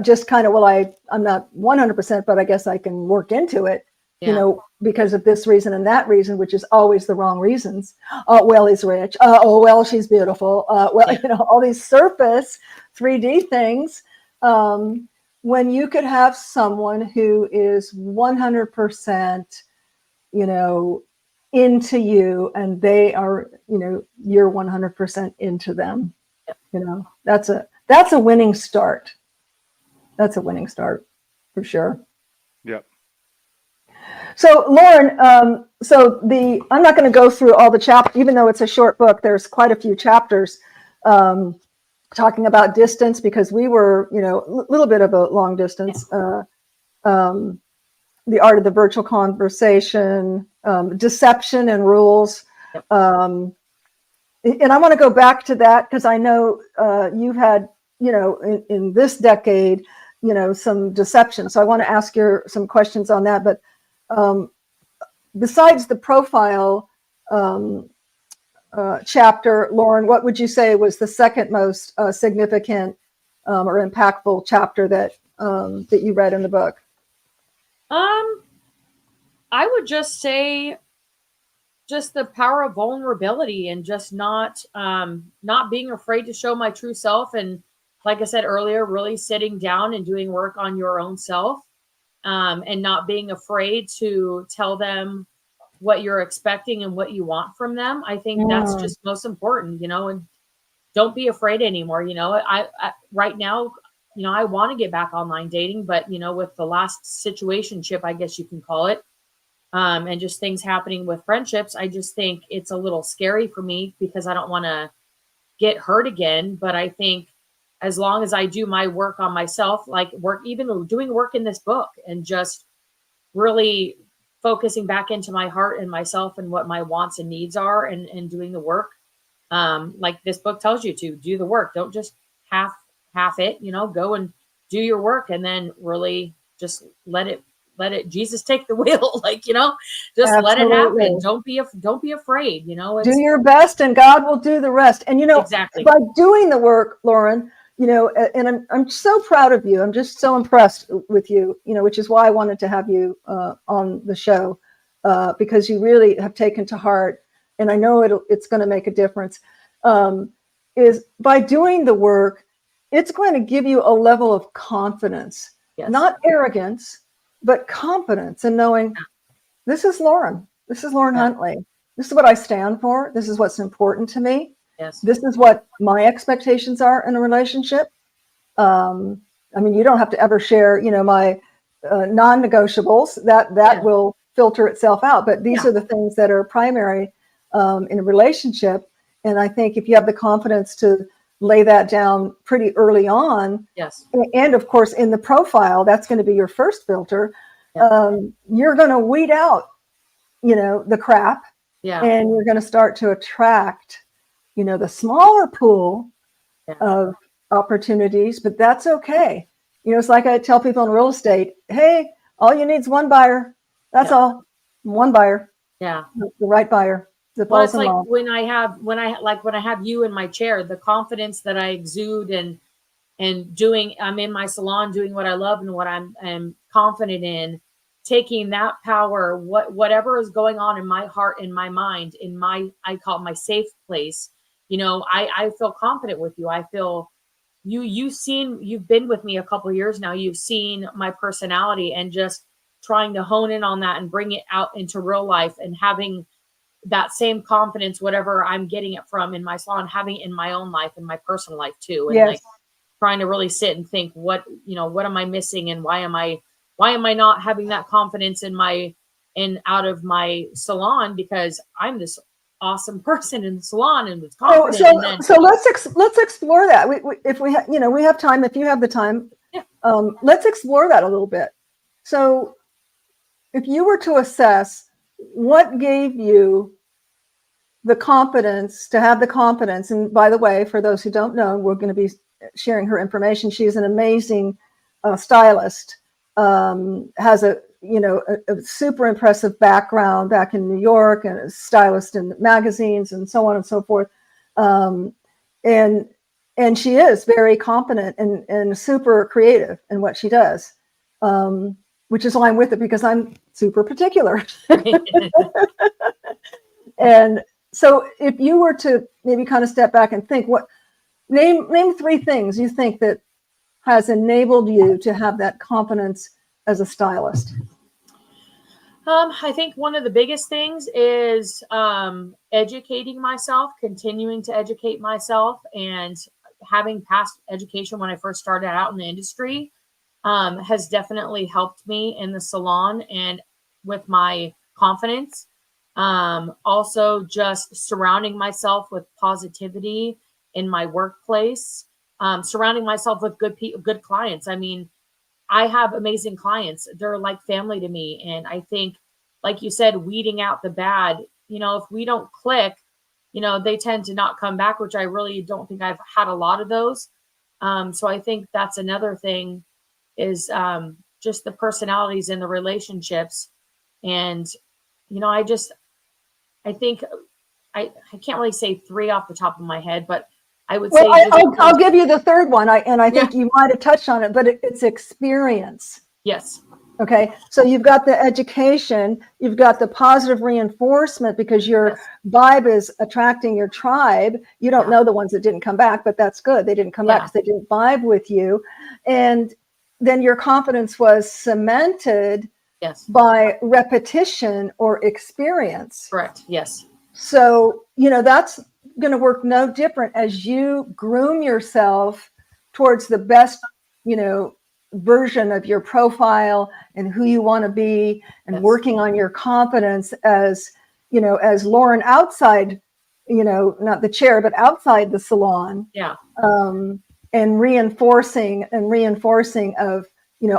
just kind of, well, I'm not 100%, but I guess I can work into it, you know, because of this reason and that reason, which is always the wrong reasons. Well, he's rich. Oh, well, she's beautiful. Well, you know, all these surface 3D things, when you could have someone who is 100%, you know, into you, and they are, you know, you're 100% into them. You know, that's a winning start. That's a winning start for sure. Yep. So Lauren, I'm not going to go through all the chapters, even though it's a short book. There's quite a few chapters talking about distance, because we were, you know, a little bit of a long distance. The art of the virtual conversation, deception and rules. And I want to go back to that, because I know you've had, you know, in this decade, you know, some deception. So I want to ask you some questions on that. But besides the profile chapter, Lauren, what would you say was the second most significant or impactful chapter that you read in the book? I would just say just the power of vulnerability, and just not being afraid to show my true self, and like I said earlier, really sitting down and doing work on your own self, and not being afraid to tell them what you're expecting and what you want from them. I think that's just most important, and don't be afraid anymore. I right now, I want to get back online dating, but with the last situationship, I guess you can call it, and just things happening with friendships, I just think it's a little scary for me because I don't want to get hurt again. But I think as long as I do my work on myself, like even doing work in this book and just really focusing back into my heart and myself and what my wants and needs are, and doing the work, like this book tells you to do the work. Don't just half it, go and do your work, and then really just let it Jesus take the wheel, just Absolutely. let it happen. Don't be afraid, do your best and God will do the rest. And exactly, by doing the work, Lauren, and I'm so proud of you. I'm just so impressed with you, which is why I wanted to have you on the show, because you really have taken to heart, and I know it's going to make a difference, is by doing the work, it's going to give you a level of confidence, yes, not arrogance, but confidence in knowing this is Lauren. This is Lauren Huntley. This is what I stand for. This is what's important to me. yes, This is what my expectations are in a relationship. I mean, you don't have to ever share, my non-negotiables. That will filter itself out. But these are the things that are primary in a relationship. And I think if you have the confidence to lay that down pretty early on, yes, and of course in the profile, that's going to be your first filter. You're going to weed out, the crap, and you're going to start to attract, the smaller pool of opportunities. But that's okay. It's like I tell people in real estate, hey, all you need is one buyer. That's all. One buyer. Yeah. The right buyer. Well, it's like when I have you in my chair, the confidence that I exude and I'm in my salon doing what I love and what I'm confident in, taking that power, whatever is going on in my heart, in my mind, I call it my safe place. I feel confident with you. I feel you've been with me a couple of years now. You've seen my personality, and just trying to hone in on that and bring it out into real life, and having that same confidence, whatever I'm getting it from in my salon, having it in my own life, in my personal life too. And like trying to really sit and think, what am I missing, and why am I not having that confidence out of my salon, because I'm this awesome person in the salon and it's confident. So let's explore that. If we have time, if you have the time, let's explore that a little bit. So if you were to assess what gave you the confidence to have the confidence, and by the way, for those who don't know, we're going to be sharing her information. She is an amazing stylist, has a super impressive background back in New York, and a stylist in magazines and so on and so forth. And she is very competent and super creative in what she does, which is why I'm with it, because I'm super particular. And so if you were to maybe kind of step back and think, name 3 things you think that has enabled you to have that confidence as a stylist. I think one of the biggest things is educating myself, continuing to educate myself, and having past education when I first started out in the industry has definitely helped me in the salon and with my confidence. Also just surrounding myself with positivity in my workplace, surrounding myself with good clients. I mean, I have amazing clients. They're like family to me. And I think, like you said, weeding out the bad, if we don't click, they tend to not come back, which I really don't think I've had a lot of those. So I think that's another thing is just the personalities in the relationships. And, I think I can't really say 3 off the top of my head, but I would say I'll give you the third one. I think you might have touched on it, but it's experience. Yes. Okay, so you've got the education, you've got the positive reinforcement because your vibe is attracting your tribe. You don't know the ones that didn't come back, but that's good. They didn't come back because they didn't vibe with you. And then your confidence was cemented by repetition or experience. Correct. Yes. So, that's going to work no different as you groom yourself towards the best, version of your profile and who you want to be, and working on your confidence as Lauren outside, not the chair, but outside the salon. Yeah. And reinforcing of,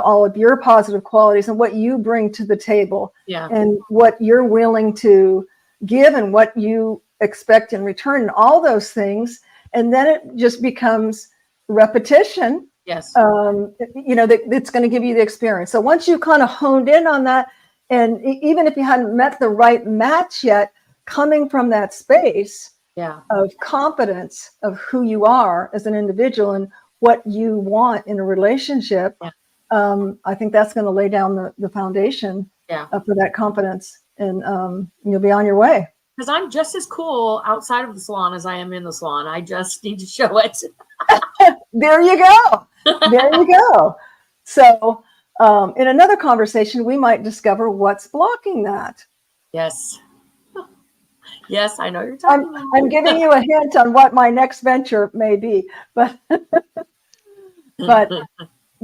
all of your positive qualities and what you bring to the table, and what you're willing to give and what you expect in return, and all those things. And then it just becomes repetition. Yes. It's going to give you the experience. So once you kind of honed in on that, and even if you hadn't met the right match yet, coming from that space of confidence of who you are as an individual and what you want in a relationship, I think that's going to lay down the foundation for that confidence, and you'll be on your way. Because I'm just as cool outside of the salon as I am in the salon. I just need to show it. There you go. There you go. So in another conversation, we might discover what's blocking that. Yes. Yes, I know you're talking about. I'm giving you a hint on what my next venture may be, but I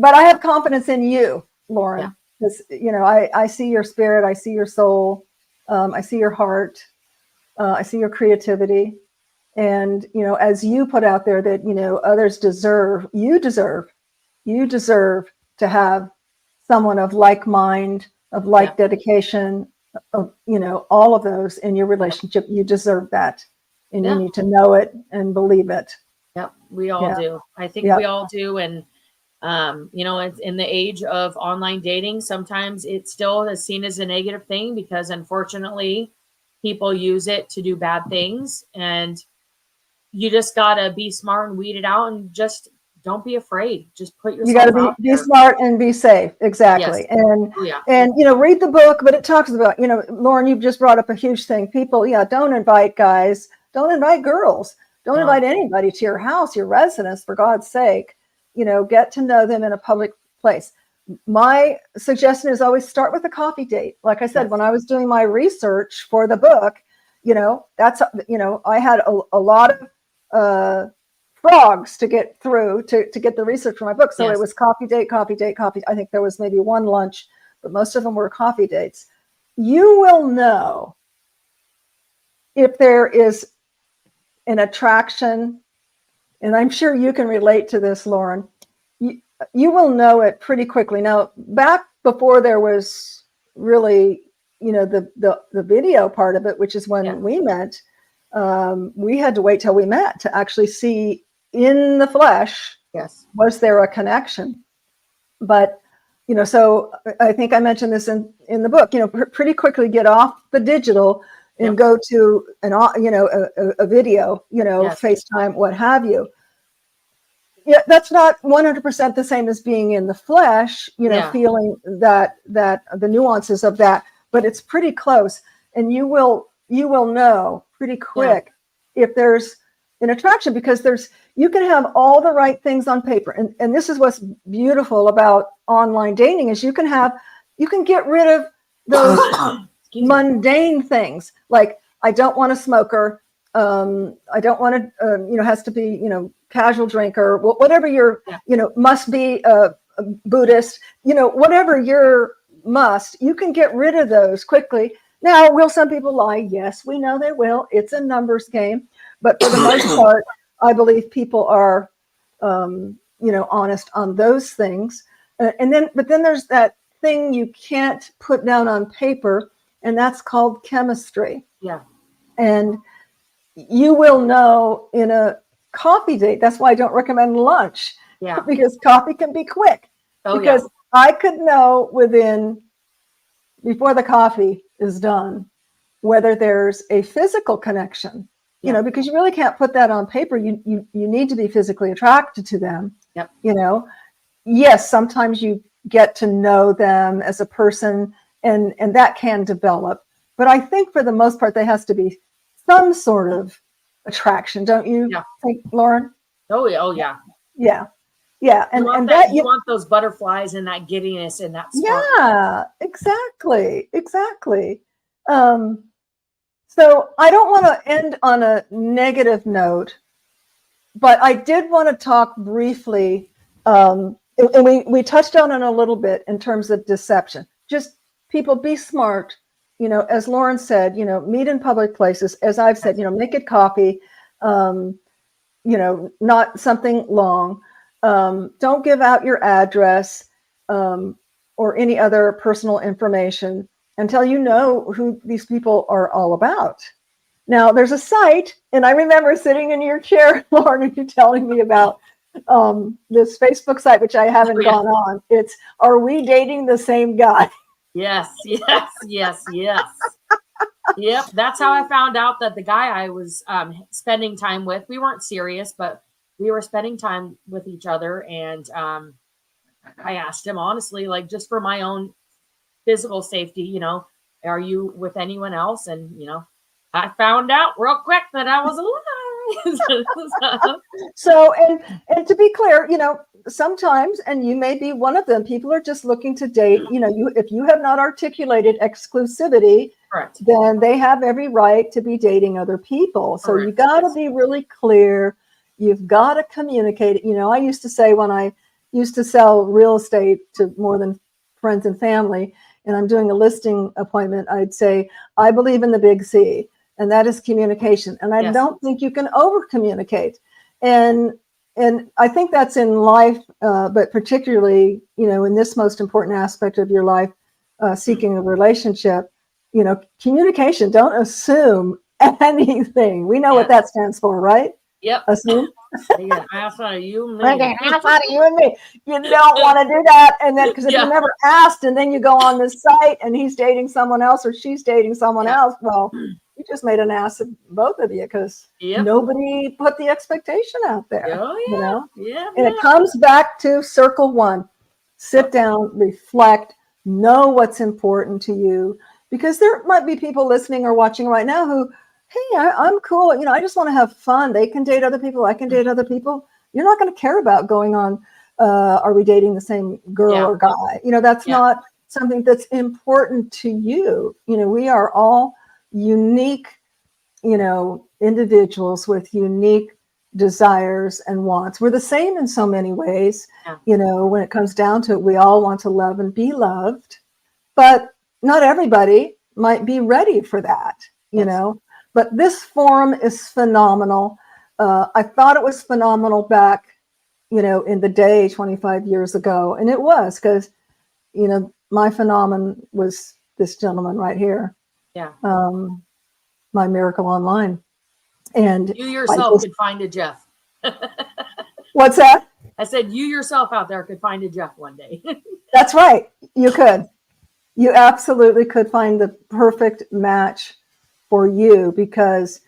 have confidence in you, Lauren, because I see your spirit, I see your soul, I see your heart, I see your creativity, and as you put out there that others deserve, you deserve to have someone of like mind, of like dedication, of all of those in your relationship. You deserve that, and you need to know it and believe it. Yep, we all do. I think we all do. And it's in the age of online dating, sometimes it still is seen as a negative thing because unfortunately people use it to do bad things, and you just gotta be smart and weed it out, and just don't be afraid. Just put yourself out there. Be smart and be safe. Exactly. Yes. And read the book, but it talks about, Lauren, you've just brought up a huge thing. People, don't invite guys, don't invite girls, don't invite anybody to your house, your residence, for God's sake. Get to know them in a public place. My suggestion is always start with a coffee date. Like I said, when I was doing my research for the book, that's, I had a lot of frogs to get through to get the research for my book. So it was coffee date. I think there was maybe one lunch, but most of them were coffee dates. You will know if there is an attraction, and I'm sure you can relate to this, Lauren. You will know it pretty quickly. Now, back before there was really, the video part of it, which is when we met, we had to wait till we met to actually see in the flesh, was there a connection? But, so I think I mentioned this in the book, pretty quickly get off the digital and go to a video, FaceTime, what have you. Yeah, that's not 100% the same as being in the flesh, feeling that the nuances of that, but it's pretty close. And you will know pretty quick if there's an attraction, because you can have all the right things on paper. And this is what's beautiful about online dating is you can get rid of those mundane things. Like, I don't want a smoker. I don't want to, has to be, casual drinker, whatever your, must be a Buddhist, whatever your must, you can get rid of those quickly. Now, will some people lie? Yes, we know they will. It's a numbers game. But for the most part, I believe people are, honest on those things. But then there's that thing you can't put down on paper, and that's called chemistry. Yeah. And you will know in a coffee date. That's why I don't recommend lunch. Yeah. Because coffee can be quick. Because I could know before the coffee is done, whether there's a physical connection, because you really can't put that on paper. You need to be physically attracted to them. Yep. Yes, sometimes you get to know them as a person, and that can develop. But I think for the most part, there has to be some sort of attraction, don't you think, Lauren? Oh yeah. Yeah. And you want those butterflies and that giddiness and that spark. Yeah, exactly. So I don't want to end on a negative note, but I did want to talk briefly, and we touched on it a little bit in terms of deception. Just people, be smart. As Lauren said, meet in public places. As I've said, make it coffee, not something long. Don't give out your address or any other personal information until you know who these people are all about. Now, there's a site, and I remember sitting in your chair, Lauren, and you telling me about this Facebook site, which I haven't gone on. It's Are We Dating the Same Guy? Yes. Yep, that's how I found out that the guy I was spending time with, we weren't serious, but we were spending time with each other. And I asked him honestly, like, just for my own physical safety, are you with anyone else? And, I found out real quick that I was alive. So, and to be clear, sometimes, and you may be one of them, people are just looking to date, if you have not articulated exclusivity, Correct. Then they have every right to be dating other people. So Correct. You got to be really clear. You've got to communicate. I used to say, when I used to sell real estate to more than friends and family, and I'm doing a listing appointment, I'd say, I believe in the big C, and that is communication. And I don't think you can over communicate. And I think that's in life, but particularly, in this most important aspect of your life, seeking a relationship, communication. Don't assume anything. We know what that stands for, right? Yep. Assume. Ask out of you and me. Ask out of you and me. You don't want to do that. And then, because if you never asked, and then you go on this site and he's dating someone else or she's dating someone else, well, you just made an ass of both of you, because nobody put the expectation out there. And it comes back to circle one. Sit down, reflect, know what's important to you, because there might be people listening or watching right now who, hey, I'm cool. I just want to have fun. They can date other people. I can date other people. You're not going to care about going on, are we dating the same girl or guy? That's not something that's important to you. We are all unique, individuals with unique desires and wants. We're the same in so many ways. When it comes down to it, we all want to love and be loved, but not everybody might be ready for that, But this forum is phenomenal. I thought it was phenomenal back, in the day 25 years ago. And it was, because, my phenomenon was this gentleman right here. Yeah. My miracle online. And you yourself could find a Jeff. What's that? I said, you yourself out there could find a Jeff one day. That's right. You could. You absolutely could find the perfect match for you, because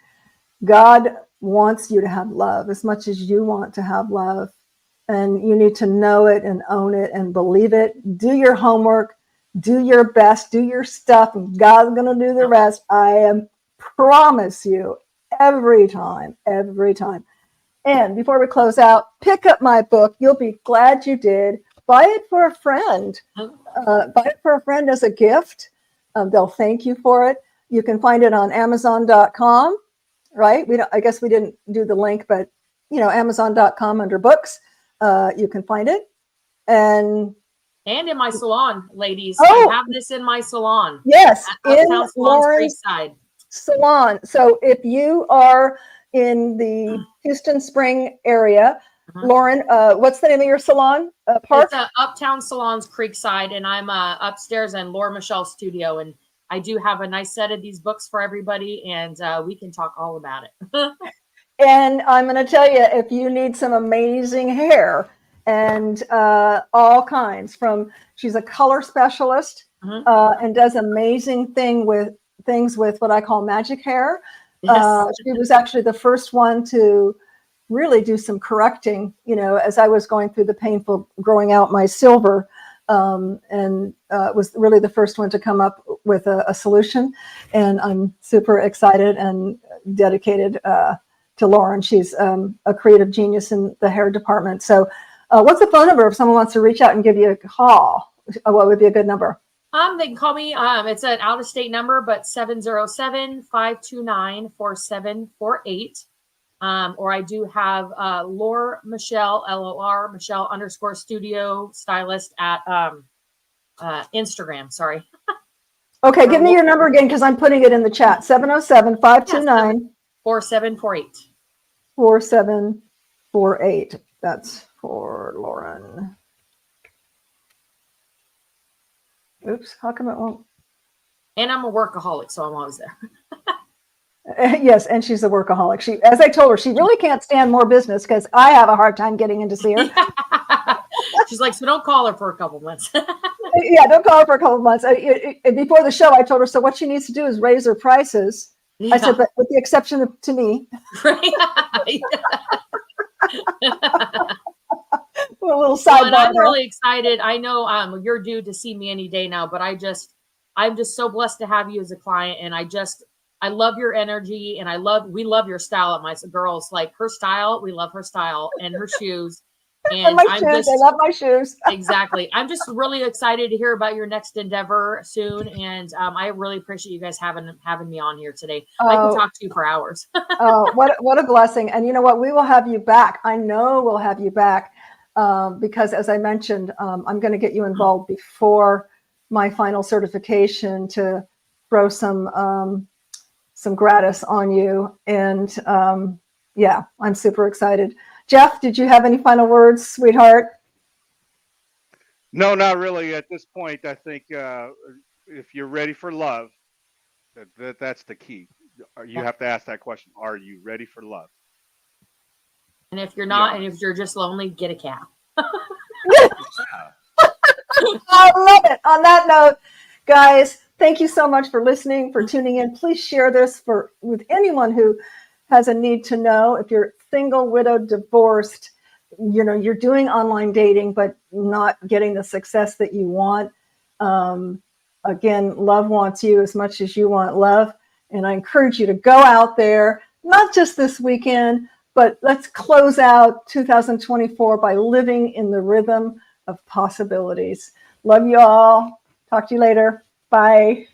God wants you to have love as much as you want to have love. And you need to know it and own it and believe it. Do your homework, do your best, do your stuff, and God's going to do the rest. I promise you, every time. And before we close out, pick up my book. You'll be glad you did. Buy it for a friend. Buy it for a friend as a gift. They'll thank you for it. You can find it on Amazon.com, right? I guess we didn't do the link, but Amazon.com under books, you can find it. And in my salon, ladies. I have this in my salon. Yes, in Lauren's salon. So if you are in the Houston Spring area, Lauren, what's the name of your salon? Park? It's Uptown Salons Creekside, and I'm upstairs in Laura Michelle's studio, and I do have a nice set of these books for everybody, and we can talk all about it. And I'm going to tell you, if you need some amazing hair and all kinds, she's a color specialist and does amazing things with what I call magic hair. Yes. She was actually the first one to really do some correcting, as I was going through the painful growing out my silver and was really the first one to come up with a solution. And I'm super excited and dedicated to Lauren. She's a creative genius in the hair department. So what's the phone number if someone wants to reach out and give you a call? What would be a good number? They can call me. It's an out-of-state number, but 707-529-4748. Or I do have Lor Michelle, LOR Michelle _studio stylist at Instagram. Sorry. Okay, give me your number again because I'm putting it in the chat. 707-529 4748. 4748. That's for Lauren. Oops, how come it won't? And I'm a workaholic, so I'm always there. Yes, and she's a workaholic. She, as I told her, she really can't stand more business because I have a hard time getting in to see her. She's like, so don't call her for a couple months. Yeah, don't call her for a couple of months. Before the show, I told her, so what she needs to do is raise her prices. Yeah. I said, but with the exception of to me. A little sidebar. And I'm really excited. I know you're due to see me any day now, but I'm just so blessed to have you as a client. And I love your energy, and we love your style at my girls. Like her style, we love her style and her shoes. And my shoes. I love my shoes. Exactly. I'm just really excited to hear about your next endeavor soon. And I really appreciate you guys having me on here today. I can talk to you for hours. Oh, what a blessing. And you know what? We will have you back. I know we'll have you back because as I mentioned, I'm going to get you involved before my final certification to throw some gratis on you. And yeah, I'm super excited. Jeff, did you have any final words, sweetheart? No, not really. At this point, I think if you're ready for love, that's the key. You have to ask that question. Are you ready for love? And if you're not, and if you're just lonely, get a cat. I love it. On that note, guys, thank you so much for listening, for tuning in. Please share this with anyone who has a need to know. If you're single, widowed, divorced, you're doing online dating, but not getting the success that you want. Again, love wants you as much as you want love. And I encourage you to go out there, not just this weekend, but let's close out 2024 by living in the rhythm of possibilities. Love you all. Talk to you later. Bye.